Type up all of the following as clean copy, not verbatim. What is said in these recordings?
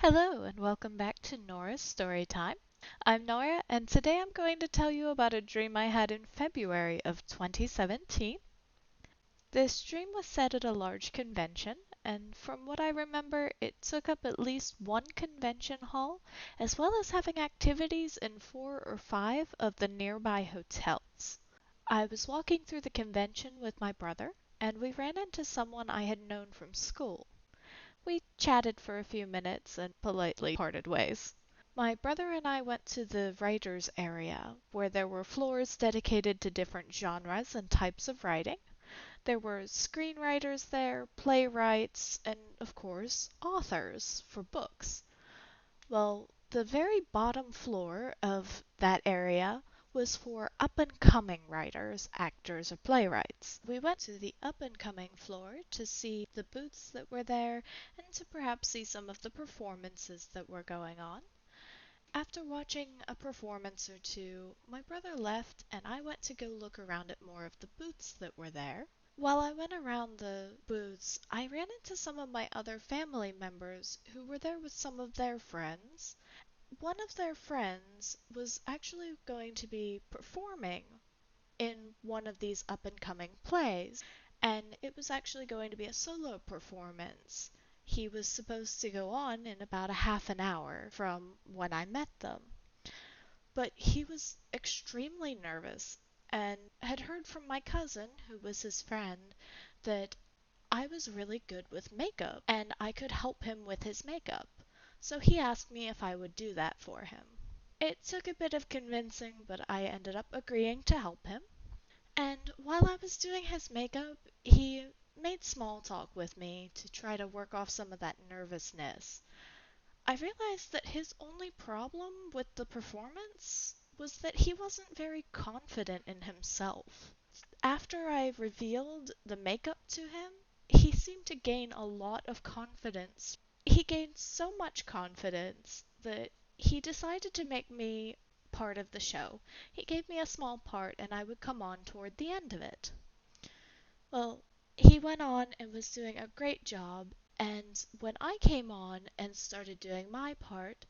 Hello, and welcome back to Nora's Story Time. I'm Nora, and today I'm going to tell you about a dream I had in February of 2017. This dream was set at a large convention, and from what I remember, it took up at least one convention hall, as well as having activities in four or five of the nearby hotels. I was walking through the convention with my brother, and we ran into someone I had known from school. We chatted for a few minutes and politely parted ways. My brother and I went to the writers' area, where there were floors dedicated to different genres and types of writing. There were screenwriters there, playwrights, and, of course, authors for books. Well, the very bottom floor of that area was for up and coming writers, actors, or playwrights. We went to the up and coming floor to see the booths that were there and to perhaps see some of the performances that were going on. After watching a performance or two, my brother left and I went to go look around at more of the booths that were there. While I went around the booths, I ran into some of my other family members who were there with some of their friends. One of their friends was actually going to be performing in one of these up and coming plays, and it was actually going to be a solo performance. He was supposed to go on in about a half an hour from when I met them. But he was extremely nervous and had heard from my cousin, who was his friend, that I was really good with makeup and I could help him with his makeup. So he asked me if I would do that for him. It took a bit of convincing, but I ended up agreeing to help him. And while I was doing his makeup, he made small talk with me to try to work off some of that nervousness. I realized that his only problem with the performance was that he wasn't very confident in himself. After I revealed the makeup to him, he seemed to gain a lot of confidence. He gained so much confidence that he decided to make me part of the show. He gave me a small part and I would come on toward the end of it. Well, he went on and was doing a great job, and when I came on and started doing my part,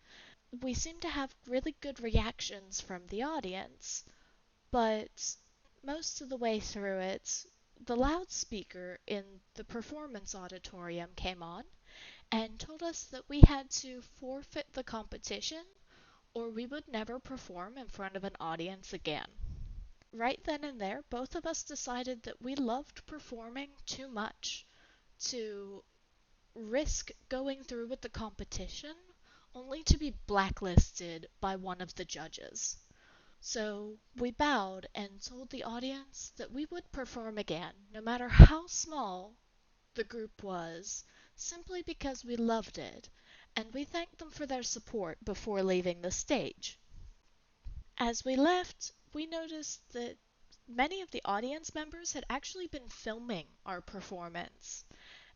we seemed to have really good reactions from the audience. But most of the way through it, the loudspeaker in the performance auditorium came on and told us that we had to forfeit the competition or we would never perform in front of an audience again. Right then and there, both of us decided that we loved performing too much to risk going through with the competition only to be blacklisted by one of the judges. So we bowed and told the audience that we would perform again, no matter how small the group was, simply because we loved it, and we thanked them for their support before leaving the stage. As we left, we noticed that many of the audience members had actually been filming our performance,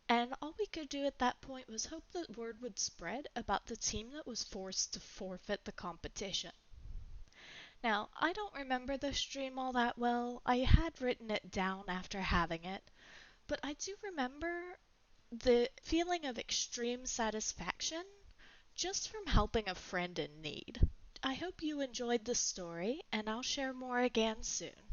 and all we could do at that point was hope that word would spread about the team that was forced to forfeit the competition. Now, I don't remember the stream all that well. I had written it down after having it, but I do remember the feeling of extreme satisfaction just from helping a friend in need. I hope you enjoyed this story, and I'll share more again soon.